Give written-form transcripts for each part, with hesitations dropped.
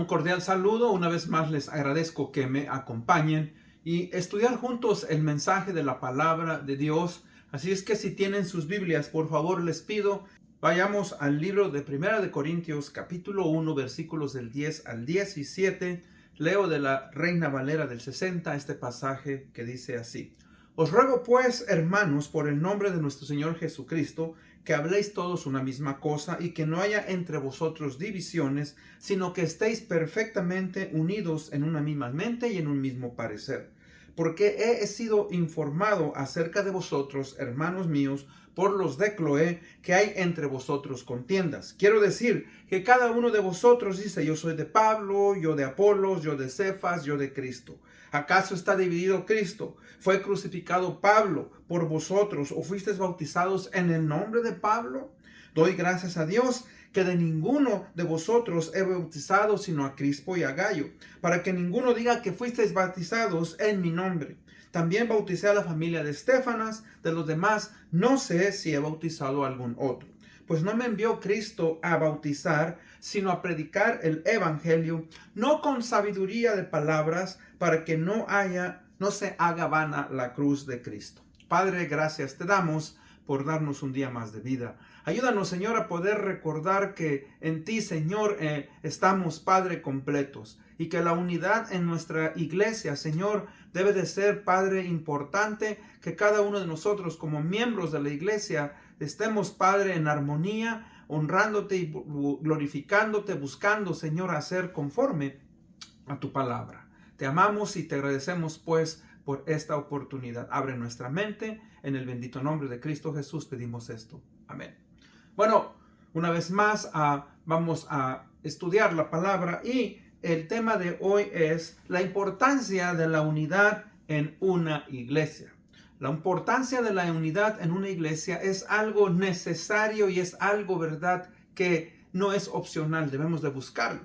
cordial saludo. Una vez más les agradezco que me acompañen y estudiar juntos el mensaje de la palabra de Dios. Así es que si tienen sus Biblias, por favor les pido, vayamos al libro de Primera de Corintios, capítulo 1, versículos del 10 al 17. Leo de la Reina Valera del 60 este pasaje que dice así: Os ruego pues, hermanos, por el nombre de nuestro Señor Jesucristo, que habléis todos una misma cosa y que no haya entre vosotros divisiones, sino que estéis perfectamente unidos en una misma mente y en un mismo parecer. Porque he sido informado acerca de vosotros, hermanos míos, por los de Cloé, que hay entre vosotros contiendas. Quiero decir que cada uno de vosotros dice: yo soy de Pablo, yo de Apolos, yo de Cefas, yo de Cristo. ¿Acaso está dividido Cristo? ¿Fue crucificado Pablo por vosotros o fuisteis bautizados en el nombre de Pablo? Doy gracias a Dios que de ninguno de vosotros he bautizado sino a Crispo y a Gayo, para que ninguno diga que fuisteis bautizados en mi nombre. También bauticé a la familia de Estéfanas. De los demás no sé si he bautizado a algún otro. Pues no me envió Cristo a bautizar, sino a predicar el evangelio, no con sabiduría de palabras, para que no se haga vana la cruz de Cristo. Padre, gracias te damos por darnos un día más de vida. Ayúdanos, Señor, a poder recordar que en ti, Señor, estamos, Padre, completos. Y que la unidad en nuestra iglesia, Señor, debe de ser, Padre, importante. Que cada uno de nosotros, como miembros de la iglesia, estemos, Padre, en armonía, honrándote y glorificándote, buscando, Señor, hacer conforme a tu palabra. Te amamos y te agradecemos, pues, por esta oportunidad. Abre nuestra mente. En el bendito nombre de Cristo Jesús pedimos esto. Amén. Bueno, una vez más vamos a estudiar la palabra y el tema de hoy es la importancia de la unidad en una iglesia. La importancia de la unidad en una iglesia es algo necesario y es algo, ¿verdad?, que no es opcional, debemos de buscarlo.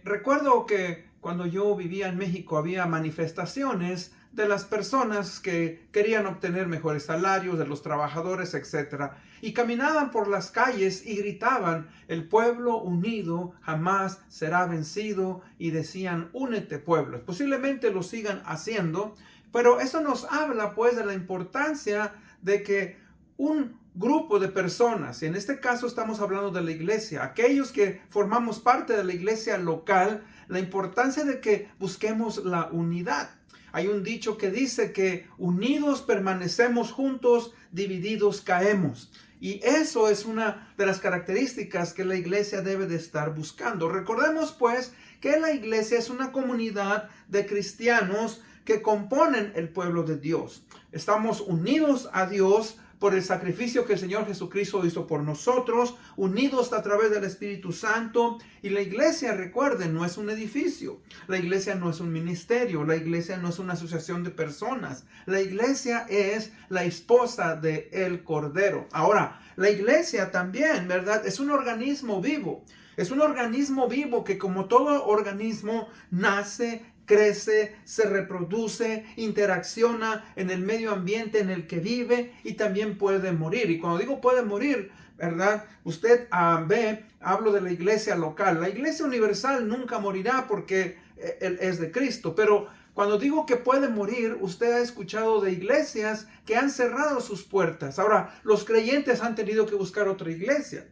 Recuerdo que cuando yo vivía en México había manifestaciones de las personas que querían obtener mejores salarios, de los trabajadores, etc. Y caminaban por las calles y gritaban: el pueblo unido jamás será vencido, y decían: únete, pueblo. Posiblemente lo sigan haciendo, pero eso nos habla, pues, de la importancia de que un grupo de personas, y en este caso estamos hablando de la iglesia, aquellos que formamos parte de la iglesia local, la importancia de que busquemos la unidad. Hay un dicho que dice que unidos permanecemos juntos, divididos caemos. Y eso es una de las características que la iglesia debe de estar buscando. Recordemos, pues, que la iglesia es una comunidad de cristianos que componen el pueblo de Dios. Estamos unidos a Dios por el sacrificio que el Señor Jesucristo hizo por nosotros, unidos a través del Espíritu Santo. Y la iglesia, recuerden, no es un edificio, la iglesia no es un ministerio, la iglesia no es una asociación de personas, la iglesia es la esposa del Cordero. Ahora, la iglesia también, ¿verdad?, es un organismo vivo, es un organismo vivo que, como todo organismo, nace, crece, se reproduce, interacciona en el medio ambiente en el que vive y también puede morir. Y cuando digo puede morir, ¿verdad?, usted hablo de la iglesia local. La iglesia universal nunca morirá porque Él es de Cristo. Pero cuando digo que puede morir, usted ha escuchado de iglesias que han cerrado sus puertas. Ahora, los creyentes han tenido que buscar otra iglesia.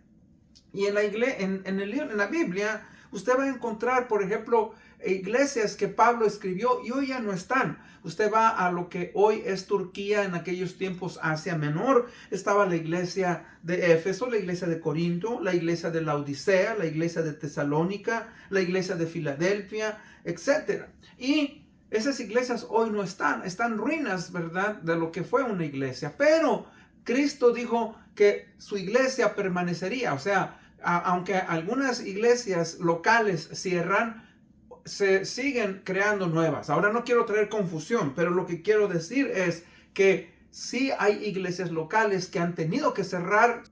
Y en la Biblia usted va a encontrar, por ejemplo, iglesias que Pablo escribió y hoy ya no están. Usted va a lo que hoy es Turquía, en aquellos tiempos Asia Menor. Estaba la iglesia de Éfeso, la iglesia de Corinto, la iglesia de Laodicea, la iglesia de Tesalónica, la iglesia de Filadelfia, etc. Y esas iglesias hoy no están ruinas, ¿verdad?, de lo que fue una iglesia. Pero Cristo dijo que su iglesia permanecería. O sea, aunque algunas iglesias locales cierran, se siguen creando nuevas. Ahora no quiero traer confusión, pero lo que quiero decir es que sí hay iglesias locales que han tenido que cerrar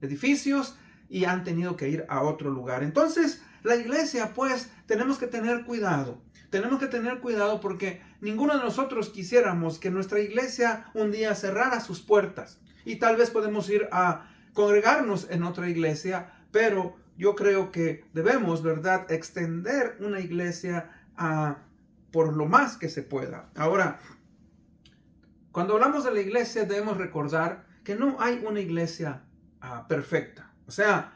edificios y han tenido que ir a otro lugar. Entonces, la iglesia, pues, tenemos que tener cuidado. Tenemos que tener cuidado porque ninguno de nosotros quisiéramos que nuestra iglesia un día cerrara sus puertas. Y tal vez podemos ir a congregarnos en otra iglesia, pero yo creo que debemos, ¿verdad?, extender una iglesia por lo más que se pueda. Ahora, cuando hablamos de la iglesia debemos recordar que no hay una iglesia perfecta. O sea,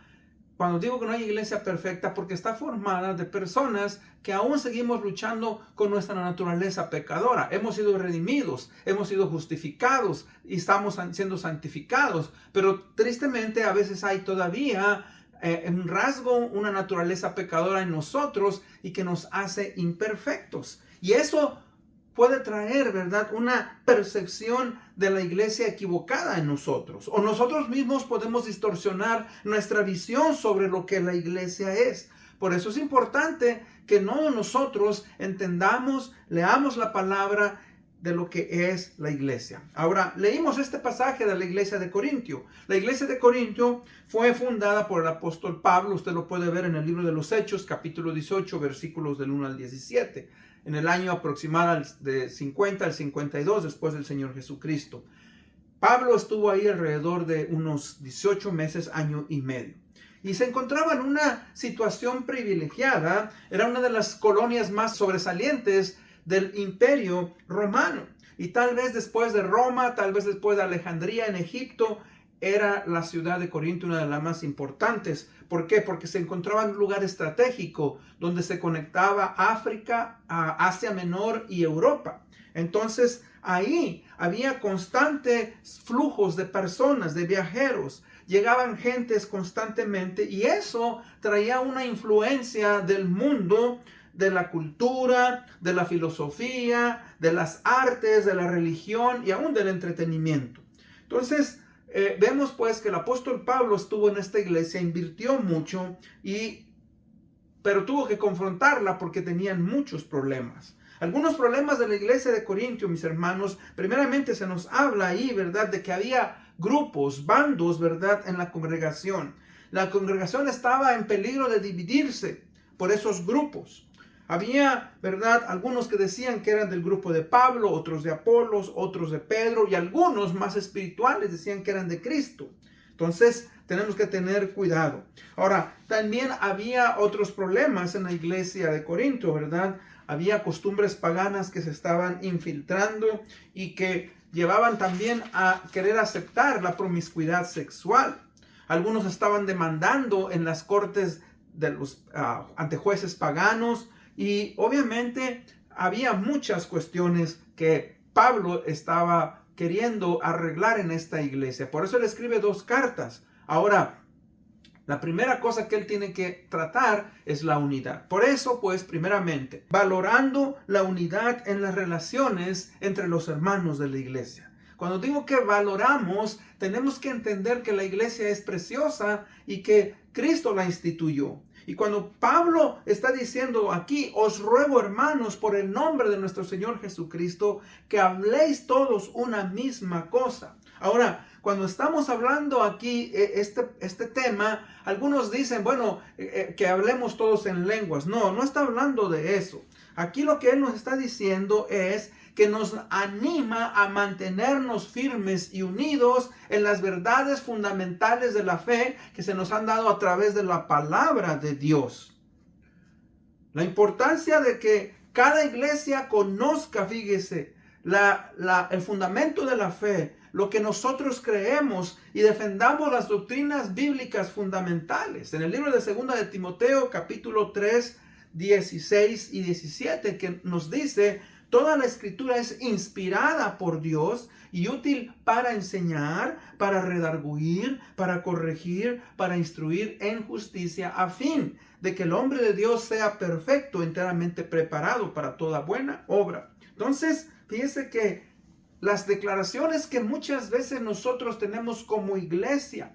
cuando digo que no hay iglesia perfecta, porque está formada de personas que aún seguimos luchando con nuestra naturaleza pecadora. Hemos sido redimidos, hemos sido justificados y estamos siendo santificados. Pero tristemente a veces hay todavía un rasgo, una naturaleza pecadora en nosotros y que nos hace imperfectos. Y eso puede traer, ¿verdad?, una percepción de la iglesia equivocada en nosotros. O nosotros mismos podemos distorsionar nuestra visión sobre lo que la iglesia es. Por eso es importante que nosotros entendamos, leamos la palabra de lo que es la iglesia. Ahora, leímos este pasaje de la iglesia de Corintio. La iglesia de Corintio fue fundada por el apóstol Pablo. Usted lo puede ver en el libro de los Hechos, capítulo 18, versículos del 1 al 17. En el año aproximado de 50 al 52 después del Señor Jesucristo. Pablo estuvo ahí alrededor de unos 18 meses, año y medio. Y se encontraba en una situación privilegiada. Era una de las colonias más sobresalientes del Imperio Romano. Y tal vez después de Roma, tal vez después de Alejandría en Egipto, era la ciudad de Corinto una de las más importantes. ¿Por qué? Porque se encontraba en un lugar estratégico donde se conectaba África, a Asia Menor y Europa. Entonces ahí había constantes flujos de personas, de viajeros. Llegaban gentes constantemente y eso traía una influencia del mundo, de la cultura, de la filosofía, de las artes, de la religión y aún del entretenimiento. Entonces, vemos pues que el apóstol Pablo estuvo en esta iglesia, invirtió mucho, pero tuvo que confrontarla porque tenían muchos problemas. Algunos problemas de la iglesia de Corintio, mis hermanos, primeramente se nos habla ahí, ¿verdad?, de que había grupos, bandos, ¿verdad?, en la congregación. La congregación estaba en peligro de dividirse por esos grupos. Había, ¿verdad?, algunos que decían que eran del grupo de Pablo, otros de Apolos, otros de Pedro, y algunos más espirituales decían que eran de Cristo. Entonces, tenemos que tener cuidado. Ahora, también había otros problemas en la iglesia de Corinto, ¿verdad? Había costumbres paganas que se estaban infiltrando y que llevaban también a querer aceptar la promiscuidad sexual. Algunos estaban demandando en las cortes de los ante jueces paganos. Y obviamente había muchas cuestiones que Pablo estaba queriendo arreglar en esta iglesia. Por eso él escribe 2 cartas. Ahora, la primera cosa que él tiene que tratar es la unidad. Por eso, pues, primeramente, valorando la unidad en las relaciones entre los hermanos de la iglesia. Cuando digo que valoramos, tenemos que entender que la iglesia es preciosa y que Cristo la instituyó. Y cuando Pablo está diciendo aquí, os ruego, hermanos, por el nombre de nuestro Señor Jesucristo, que habléis todos una misma cosa. Ahora, cuando estamos hablando aquí este tema, algunos dicen, bueno, que hablemos todos en lenguas. No, no está hablando de eso. Aquí lo que él nos está diciendo es que nos anima a mantenernos firmes y unidos en las verdades fundamentales de la fe que se nos han dado a través de la palabra de Dios. La importancia de que cada iglesia conozca, fíjese, el fundamento de la fe, lo que nosotros creemos y defendamos las doctrinas bíblicas fundamentales. En el libro de 2 de Timoteo, capítulo 3, 16 y 17, que nos dice: toda la escritura es inspirada por Dios y útil para enseñar, para redarguir, para corregir, para instruir en justicia, a fin de que el hombre de Dios sea perfecto, enteramente preparado para toda buena obra. Entonces, fíjese que las declaraciones que muchas veces nosotros tenemos como iglesia,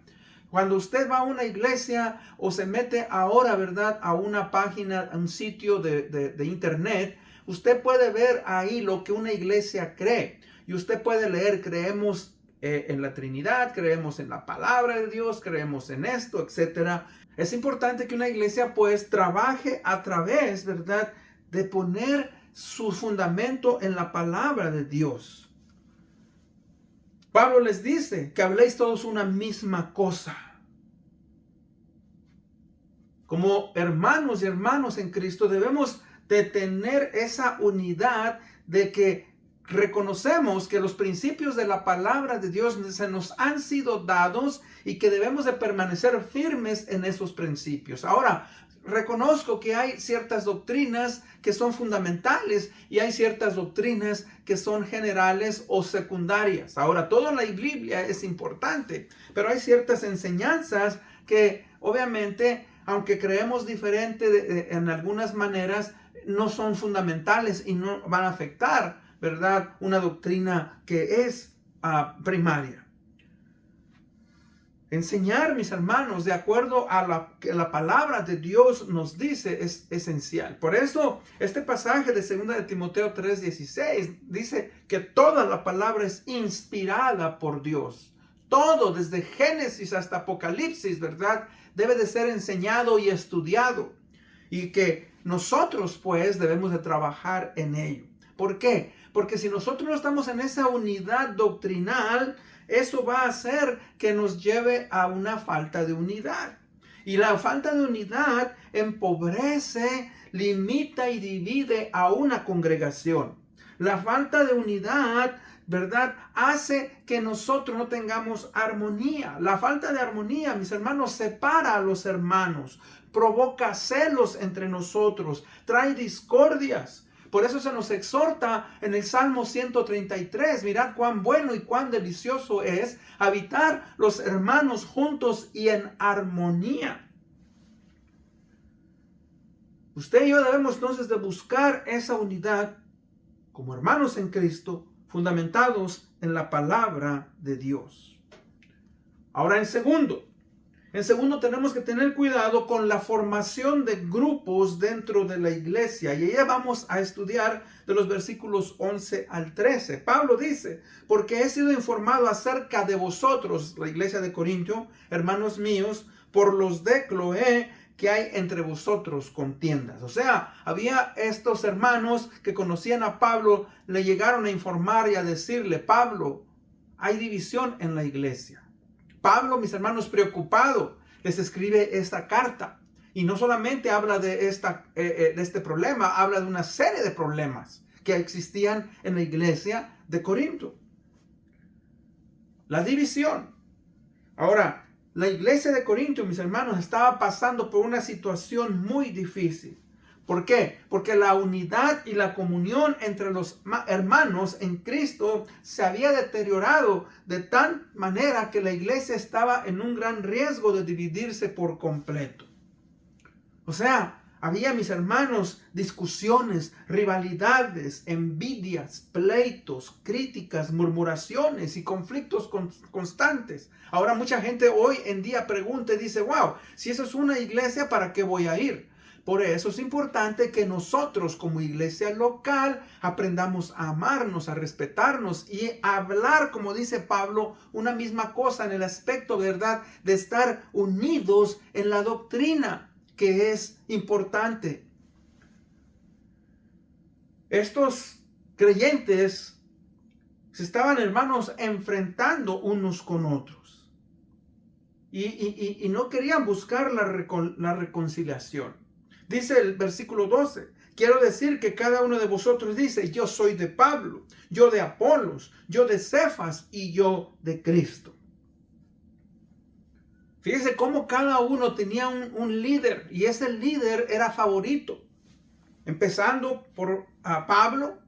cuando usted va a una iglesia o se mete ahora, ¿verdad?, a una página, a un sitio de internet, usted puede ver ahí lo que una iglesia cree. Y usted puede leer, creemos en la Trinidad, creemos en la palabra de Dios, creemos en esto, etc. Es importante que una iglesia pues trabaje a través, ¿verdad?, de poner su fundamento en la palabra de Dios. Pablo les dice que habléis todos una misma cosa. Como hermanos y hermanos en Cristo debemos de tener esa unidad de que reconocemos que los principios de la palabra de Dios se nos han sido dados y que debemos de permanecer firmes en esos principios. Ahora, reconozco que hay ciertas doctrinas que son fundamentales y hay ciertas doctrinas que son generales o secundarias. Ahora, toda la Biblia es importante, pero hay ciertas enseñanzas que obviamente, aunque creemos diferente en algunas maneras, no son fundamentales y no van a afectar, ¿verdad?, una doctrina que es primaria. Enseñar, mis hermanos, de acuerdo a lo que la palabra de Dios nos dice es esencial. Por eso, este pasaje de 2 de Timoteo 3:16 dice que toda la palabra es inspirada por Dios. Todo, desde Génesis hasta Apocalipsis, ¿verdad?, debe de ser enseñado y estudiado. Y que nosotros, pues, debemos de trabajar en ello. ¿Por qué? Porque si nosotros no estamos en esa unidad doctrinal, eso va a hacer que nos lleve a una falta de unidad. Y la falta de unidad empobrece, limita y divide a una congregación. La falta de unidad, ¿verdad?, hace que nosotros no tengamos armonía. La falta de armonía, mis hermanos, separa a los hermanos, provoca celos entre nosotros, trae discordias. Por eso se nos exhorta en el Salmo 133, mirad cuán bueno y cuán delicioso es habitar los hermanos juntos y en armonía. Usted y yo debemos entonces de buscar esa unidad como hermanos en Cristo, fundamentados en la palabra de Dios. Ahora, en segundo tenemos que tener cuidado con la formación de grupos dentro de la iglesia. Y ya vamos a estudiar de los versículos 11 al 13. Pablo dice, porque he sido informado acerca de vosotros, la iglesia de Corintio, hermanos míos, por los de Cloé, que hay entre vosotros contiendas. O sea, había estos hermanos que conocían a Pablo, le llegaron a informar y a decirle, Pablo, hay división en la iglesia. Pablo, mis hermanos, preocupado, les escribe esta carta. Y no solamente habla de este problema, habla de una serie de problemas que existían en la iglesia de Corinto. La división. Ahora, la iglesia de Corinto, mis hermanos, estaba pasando por una situación muy difícil. ¿Por qué? Porque la unidad y la comunión entre los hermanos en Cristo se había deteriorado de tal manera que la iglesia estaba en un gran riesgo de dividirse por completo. O sea, había, mis hermanos, discusiones, rivalidades, envidias, pleitos, críticas, murmuraciones y conflictos constantes. Ahora mucha gente hoy en día pregunta y dice, wow, si eso es una iglesia, ¿para qué voy a ir? Por eso es importante que nosotros como iglesia local aprendamos a amarnos, a respetarnos y a hablar, como dice Pablo, una misma cosa en el aspecto, ¿verdad?, de estar unidos en la doctrina, que es importante. Estos creyentes se estaban, hermanos, enfrentando unos con otros y no querían buscar la reconciliación. Dice el versículo 12, quiero decir que cada uno de vosotros dice, yo soy de Pablo, yo de Apolos, yo de Cefas y yo de Cristo. Fíjese cómo cada uno tenía un líder y ese líder era favorito. Empezando por Pablo,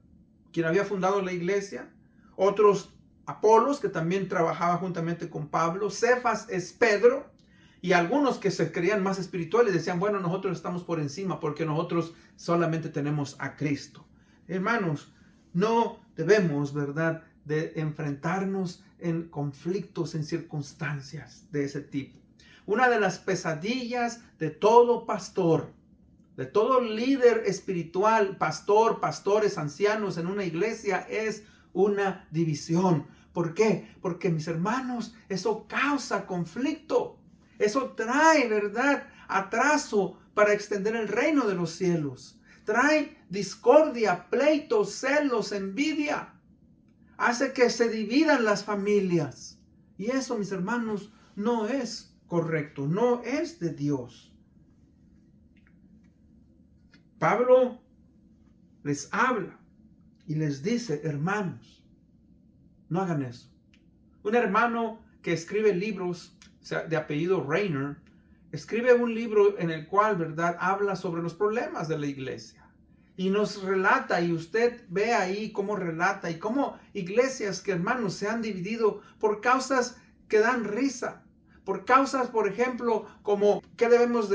quien había fundado la iglesia, otros Apolos, que también trabajaba juntamente con Pablo, Cefas es Pedro, y algunos que se creían más espirituales decían, bueno, nosotros estamos por encima porque nosotros solamente tenemos a Cristo. Hermanos, no debemos, ¿verdad?, de enfrentarnos en conflictos, en circunstancias de ese tipo. Una de las pesadillas de todo pastor, de todo líder espiritual, pastor, pastores, ancianos en una iglesia es una división. ¿Por qué? Porque, mis hermanos, eso causa conflicto. Eso trae, ¿verdad?, atraso para extender el reino de los cielos. Trae discordia, pleitos, celos, envidia. Hace que se dividan las familias. Y eso, mis hermanos, no es correcto, no es de Dios. Pablo les habla y les dice, hermanos, no hagan eso. Un hermano que escribe libros, o sea, de apellido Rainer, escribe un libro en el cual, ¿verdad?, habla sobre los problemas de la iglesia. Y nos relata, y usted ve ahí cómo relata, y cómo iglesias que, hermanos, se han dividido por causas que dan risa. Por causas, por ejemplo, como qué debemos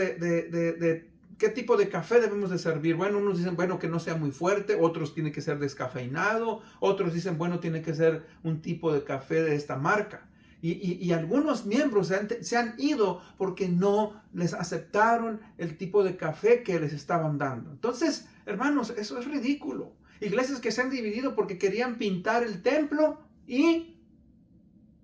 qué tipo de café debemos de servir. Bueno, unos dicen, bueno, que no sea muy fuerte, otros tiene que ser descafeinado, otros dicen, bueno, tiene que ser un tipo de café de esta marca. Y algunos miembros se han ido porque no les aceptaron el tipo de café que les estaban dando. Entonces, hermanos, eso es ridículo. Iglesias que se han dividido porque querían pintar el templo y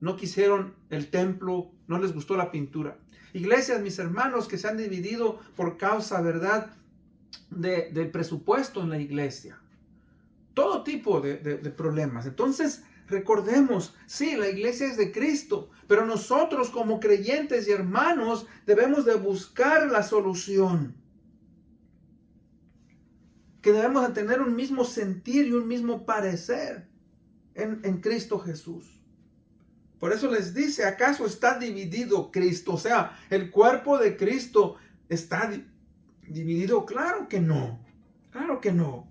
no quisieron el templo, no les gustó la pintura. Iglesias, mis hermanos, que se han dividido por causa, ¿verdad?, del presupuesto en la iglesia. Todo tipo de problemas. Entonces, recordemos, sí, la iglesia es de Cristo, pero nosotros como creyentes y hermanos debemos de buscar la solución. Que debemos de tener un mismo sentir y un mismo parecer en Cristo Jesús. Por eso les dice, ¿acaso está dividido Cristo? O sea, ¿el cuerpo de Cristo está dividido? Claro que no. Claro que no.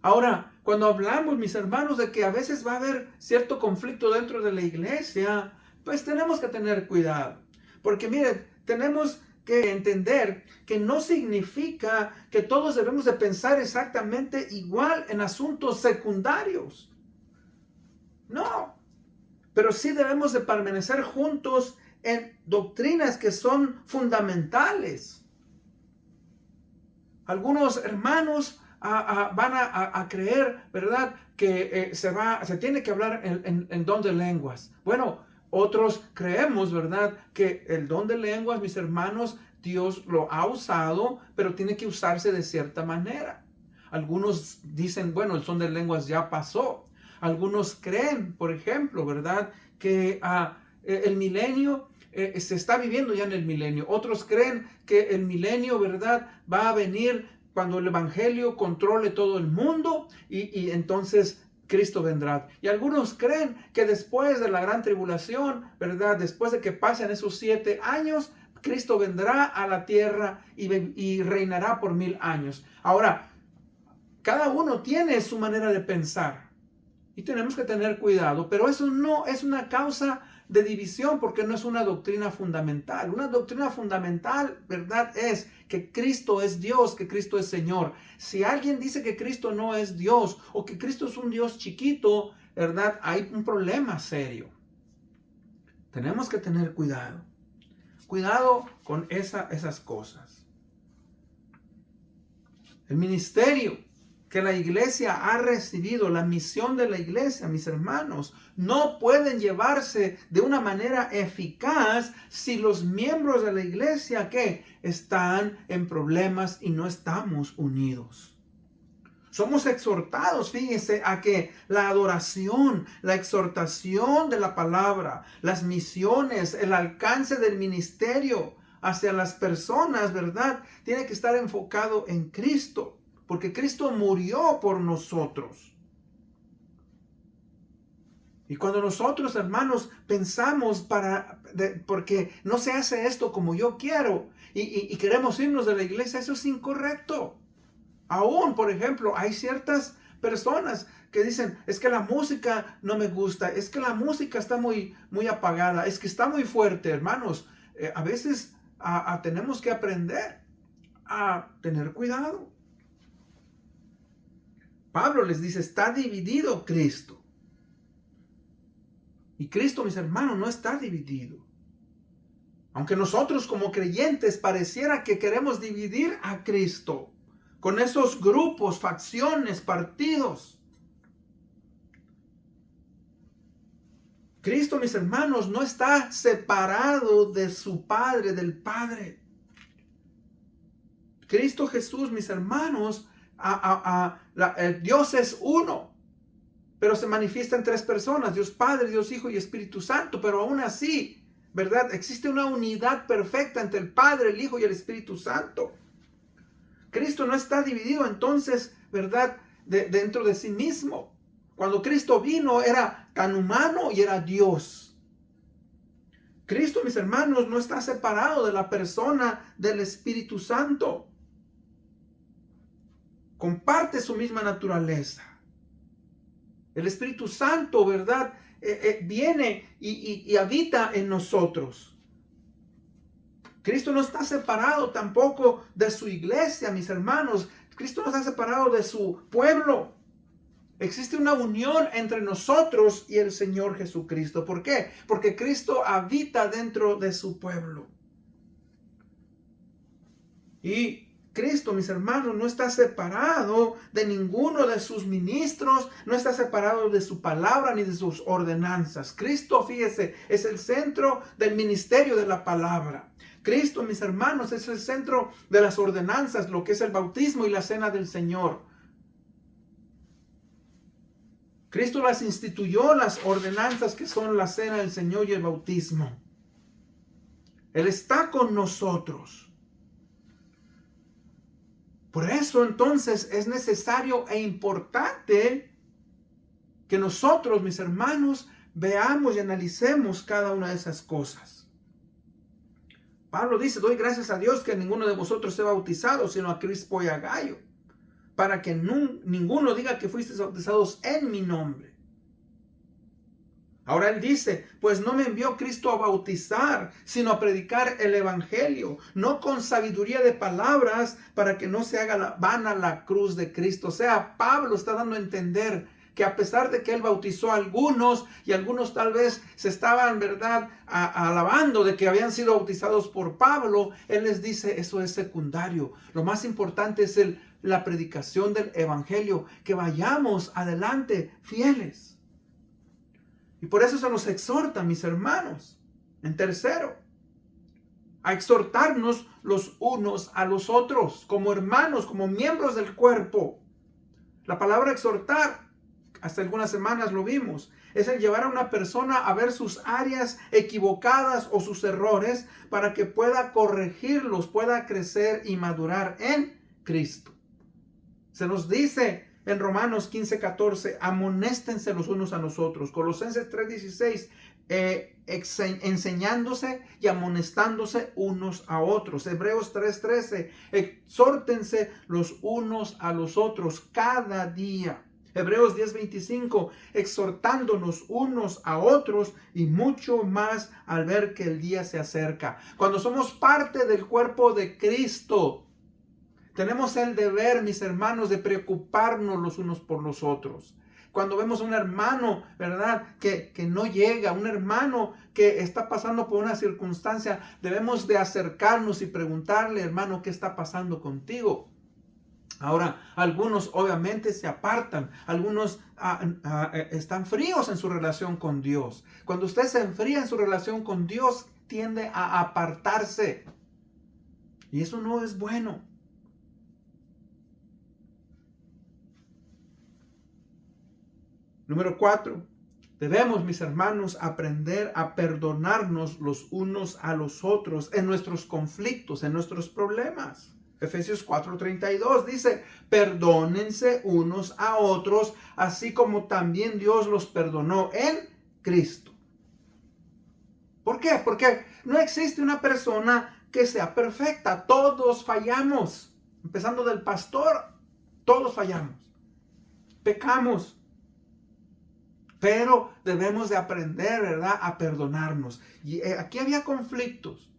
Ahora, cuando hablamos, mis hermanos, de que a veces va a haber cierto conflicto dentro de la iglesia, pues tenemos que tener cuidado. Porque miren, tenemos que entender que no significa que todos debemos de pensar exactamente igual en asuntos secundarios. No. Pero sí debemos de permanecer juntos en doctrinas que son fundamentales. Algunos hermanos van a creer, ¿verdad?, que se tiene que hablar en don de lenguas. Bueno, otros creemos, ¿verdad?, que el don de lenguas, mis hermanos, Dios lo ha usado, pero tiene que usarse de cierta manera. Algunos dicen, bueno, el don de lenguas ya pasó. Algunos creen, por ejemplo, ¿verdad?, que el milenio se está viviendo ya en el milenio. Otros creen que el milenio, ¿verdad?, va a venir cuando el evangelio controle todo el mundo y entonces Cristo vendrá. Y algunos creen que después de la gran tribulación, ¿verdad?, después de que pasen esos 7 años, Cristo vendrá a la tierra y reinará por 1000 años. Ahora, cada uno tiene su manera de pensar. Y tenemos que tener cuidado, pero eso no es una causa de división porque no es una doctrina fundamental. Una doctrina fundamental, ¿verdad?, es que Cristo es Dios, que Cristo es Señor. Si alguien dice que Cristo no es Dios o que Cristo es un Dios chiquito, ¿verdad?, hay un problema serio. Tenemos que tener cuidado. Cuidado con esas cosas. El ministerio que la iglesia ha recibido, la misión de la iglesia, mis hermanos, no pueden llevarse de una manera eficaz si los miembros de la iglesia que están en problemas y no estamos unidos. Somos exhortados, fíjense, a que la adoración, la exhortación de la palabra, las misiones, el alcance del ministerio hacia las personas, ¿verdad?, tiene que estar enfocado en Cristo. Porque Cristo murió por nosotros. Y cuando nosotros, hermanos, pensamos porque no se hace esto como yo quiero y queremos irnos de la iglesia, eso es incorrecto. Aún, por ejemplo, hay ciertas personas que dicen, es que la música no me gusta, es que la música está muy apagada, es que está muy fuerte, hermanos. A veces tenemos que aprender a tener cuidado. Pablo les dice, está dividido Cristo. Y Cristo, mis hermanos, no está dividido. Aunque nosotros como creyentes pareciera que queremos dividir a Cristo con esos grupos, facciones, partidos. Cristo, mis hermanos, no está separado de su Padre, del Padre. Cristo Jesús, mis hermanos, Dios es uno, pero se manifiesta en 3 personas, Dios Padre, Dios Hijo y Espíritu Santo, pero aún así, ¿verdad?, existe una unidad perfecta entre el Padre, el Hijo y el Espíritu Santo. Cristo no está dividido entonces, ¿verdad? Dentro de sí mismo. Cuando Cristo vino era tan humano y era Dios. Cristo, mis hermanos, no está separado de la persona del Espíritu Santo. Comparte su misma naturaleza. El Espíritu Santo, ¿verdad? Viene y habita en nosotros. Cristo no está separado tampoco de su iglesia, mis hermanos. Cristo no está separado de su pueblo. Existe una unión entre nosotros y el Señor Jesucristo. ¿Por qué? Porque Cristo habita dentro de su pueblo. Y Cristo, mis hermanos, no está separado de ninguno de sus ministros, no está separado de su palabra ni de sus ordenanzas. Cristo, fíjese, es el centro del ministerio de la palabra. Cristo, mis hermanos, es el centro de las ordenanzas, lo que es el bautismo y la cena del Señor. Cristo las instituyó, las ordenanzas que son la cena del Señor y el bautismo. Él está con nosotros. Por eso entonces es necesario e importante que nosotros, mis hermanos, veamos y analicemos cada una de esas cosas. Pablo dice, doy gracias a Dios que ninguno de vosotros sea bautizado, sino a Crispo y a Gayo, para que ninguno diga que fuisteis bautizados en mi nombre. Ahora él dice, pues no me envió Cristo a bautizar, sino a predicar el evangelio, no con sabiduría de palabras, para que no se haga vana la cruz de Cristo. O sea, Pablo está dando a entender que a pesar de que él bautizó a algunos, y algunos tal vez se estaban, ¿verdad?, alabando de que habían sido bautizados por Pablo, él les dice, eso es secundario. Lo más importante es la predicación del evangelio, que vayamos adelante fieles. Y por eso se nos exhorta, mis hermanos, en tercero, a exhortarnos los unos a los otros, como hermanos, como miembros del cuerpo. La palabra exhortar, hasta algunas semanas lo vimos, es el llevar a una persona a ver sus áreas equivocadas o sus errores para que pueda corregirlos, pueda crecer y madurar en Cristo. Se nos dice en Romanos 15:14, amonéstense los unos a los otros. Colosenses 3:16, enseñándose y amonestándose unos a otros. Hebreos 3:13, exhórtense los unos a los otros cada día. Hebreos 10:25, exhortándonos unos a otros y mucho más al ver que el día se acerca. Cuando somos parte del cuerpo de Cristo, tenemos el deber, mis hermanos, de preocuparnos los unos por los otros. Cuando vemos a un hermano, ¿verdad?, que no llega, un hermano que está pasando por una circunstancia, debemos de acercarnos y preguntarle, hermano, ¿qué está pasando contigo? Ahora, algunos obviamente se apartan, algunos están fríos en su relación con Dios. Cuando usted se enfría en su relación con Dios, tiende a apartarse. Y eso no es bueno. Número 4. Debemos, mis hermanos, aprender a perdonarnos los unos a los otros en nuestros conflictos, en nuestros problemas. Efesios 4:32 dice, perdónense unos a otros, así como también Dios los perdonó en Cristo. ¿Por qué? Porque no existe una persona que sea perfecta. Todos fallamos. Empezando del pastor, todos fallamos. Pecamos. Pero debemos de aprender, ¿verdad?, a perdonarnos. Y aquí había conflictos.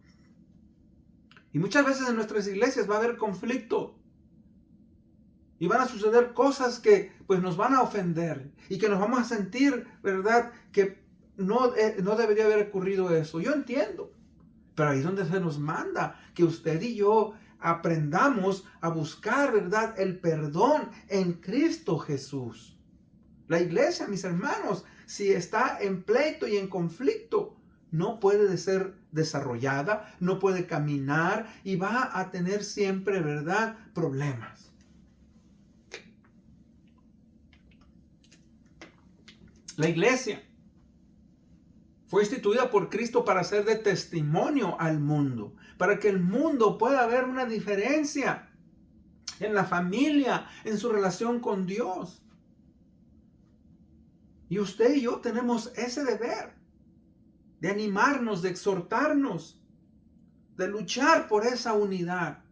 Y muchas veces en nuestras iglesias va a haber conflicto. Y van a suceder cosas que pues nos van a ofender. Y que nos vamos a sentir, ¿verdad?, que no debería haber ocurrido eso. Yo entiendo. Pero ahí es donde se nos manda que usted y yo aprendamos a buscar, ¿verdad?, el perdón en Cristo Jesús. La iglesia, mis hermanos, si está en pleito y en conflicto, no puede ser desarrollada, no puede caminar y va a tener siempre, ¿verdad?, problemas. La iglesia fue instituida por Cristo para ser de testimonio al mundo, para que el mundo pueda ver una diferencia en la familia, en su relación con Dios. Y usted y yo tenemos ese deber de animarnos, de exhortarnos, de luchar por esa unidad.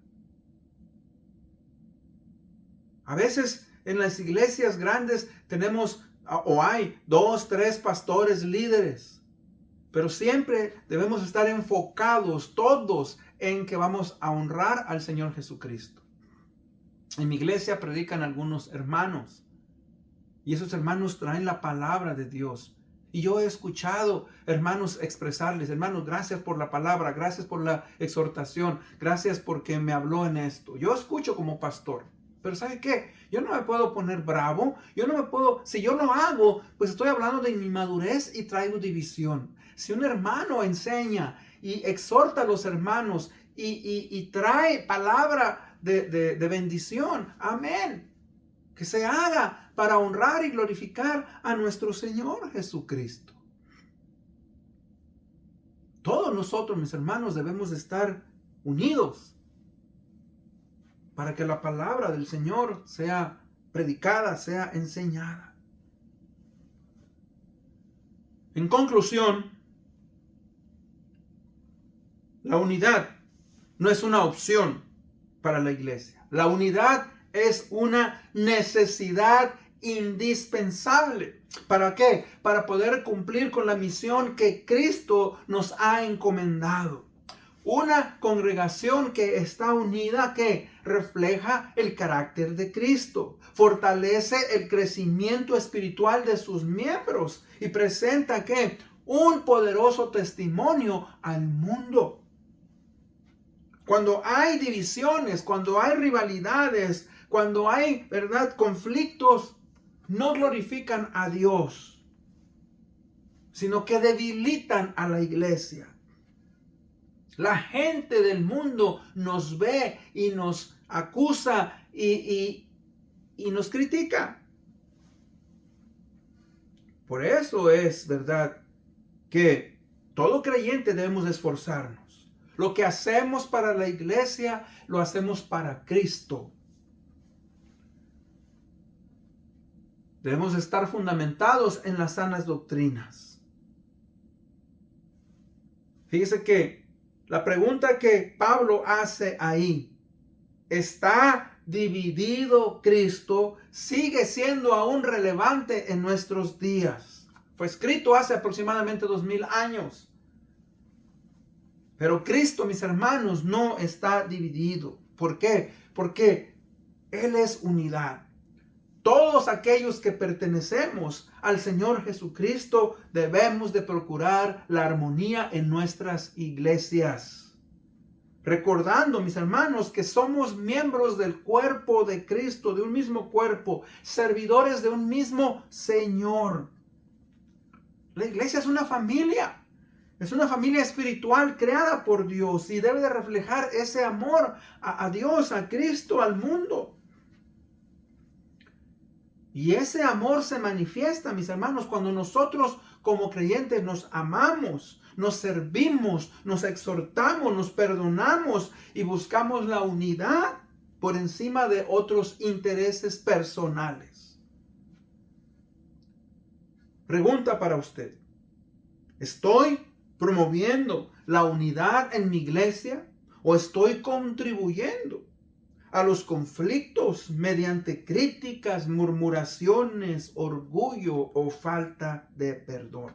A veces en las iglesias grandes tenemos o hay 2, 3 pastores líderes, pero siempre debemos estar enfocados todos en que vamos a honrar al Señor Jesucristo. En mi iglesia predican algunos hermanos y esos hermanos traen la palabra de Dios. Y yo he escuchado hermanos expresarles: hermanos, gracias por la palabra, gracias por la exhortación, gracias porque me habló en esto. Yo escucho como pastor. Pero ¿sabe qué? Yo no me puedo poner bravo. Yo no me puedo, si yo lo hago, pues estoy hablando de mi madurez y traigo división. Si un hermano enseña y exhorta a los hermanos y trae palabra de bendición, amén, que se haga para honrar y glorificar a nuestro Señor Jesucristo. Todos nosotros, mis hermanos, debemos de estar unidos para que la palabra del Señor sea predicada, sea enseñada. En conclusión, la unidad no es una opción para la iglesia. La unidad es una necesidad indispensable. ¿Para qué? Para poder cumplir con la misión que Cristo nos ha encomendado. Una congregación que está unida, que refleja el carácter de Cristo, fortalece el crecimiento espiritual de sus miembros y presenta que un poderoso testimonio al mundo. Cuando hay divisiones, cuando hay rivalidades, cuando hay, ¿verdad?, conflictos, no glorifican a Dios, sino que debilitan a la iglesia. La gente del mundo nos ve y nos acusa y nos critica. Por eso es verdad que todo creyente debemos esforzarnos. Lo que hacemos para la iglesia, lo hacemos para Cristo. Debemos estar fundamentados en las sanas doctrinas. Fíjese que la pregunta que Pablo hace ahí: ¿está dividido Cristo? Sigue siendo aún relevante en nuestros días. Fue escrito hace aproximadamente 2000 años. Pero Cristo, mis hermanos, no está dividido. ¿Por qué? Porque Él es unidad. Todos aquellos que pertenecemos al Señor Jesucristo debemos de procurar la armonía en nuestras iglesias. Recordando, mis hermanos, que somos miembros del cuerpo de Cristo, de un mismo cuerpo, servidores de un mismo Señor. La iglesia es una familia. Es una familia espiritual creada por Dios y debe de reflejar ese amor a Dios, a Cristo, al mundo. Y ese amor se manifiesta, mis hermanos, cuando nosotros como creyentes nos amamos, nos servimos, nos exhortamos, nos perdonamos y buscamos la unidad por encima de otros intereses personales. Pregunta para usted: ¿estoy promoviendo la unidad en mi iglesia o estoy contribuyendo a los conflictos mediante críticas, murmuraciones, orgullo o falta de perdón?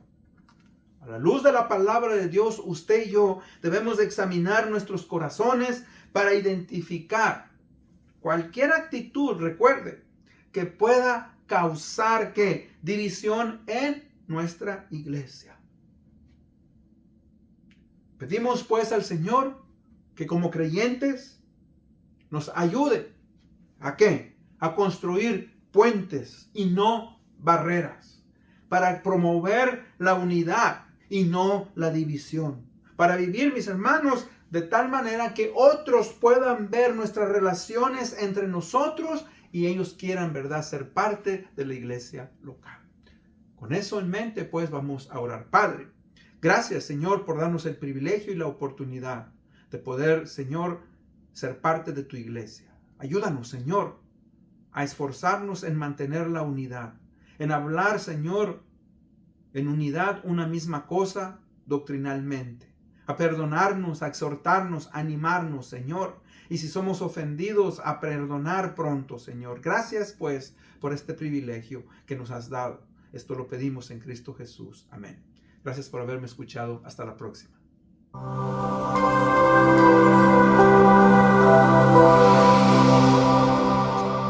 A la luz de la palabra de Dios, usted y yo debemos de examinar nuestros corazones para identificar cualquier actitud, recuerde, que pueda causar ¿qué? División en nuestra iglesia. Pedimos pues al Señor que como creyentes nos ayude ¿a qué? A construir puentes y no barreras, para promover la unidad y no la división, para vivir, mis hermanos, de tal manera que otros puedan ver nuestras relaciones entre nosotros y ellos quieran, ¿verdad?, ser parte de la iglesia local. Con eso en mente, pues vamos a orar. Padre, gracias, Señor, por darnos el privilegio y la oportunidad de poder, Señor, ser parte de tu iglesia. Ayúdanos, Señor, a esforzarnos en mantener la unidad, en hablar, Señor, en unidad una misma cosa doctrinalmente, a perdonarnos, a exhortarnos, a animarnos, Señor. Y si somos ofendidos, a perdonar pronto, Señor. Gracias, pues, por este privilegio que nos has dado. Esto lo pedimos en Cristo Jesús. Amén. Gracias por haberme escuchado. Hasta la próxima.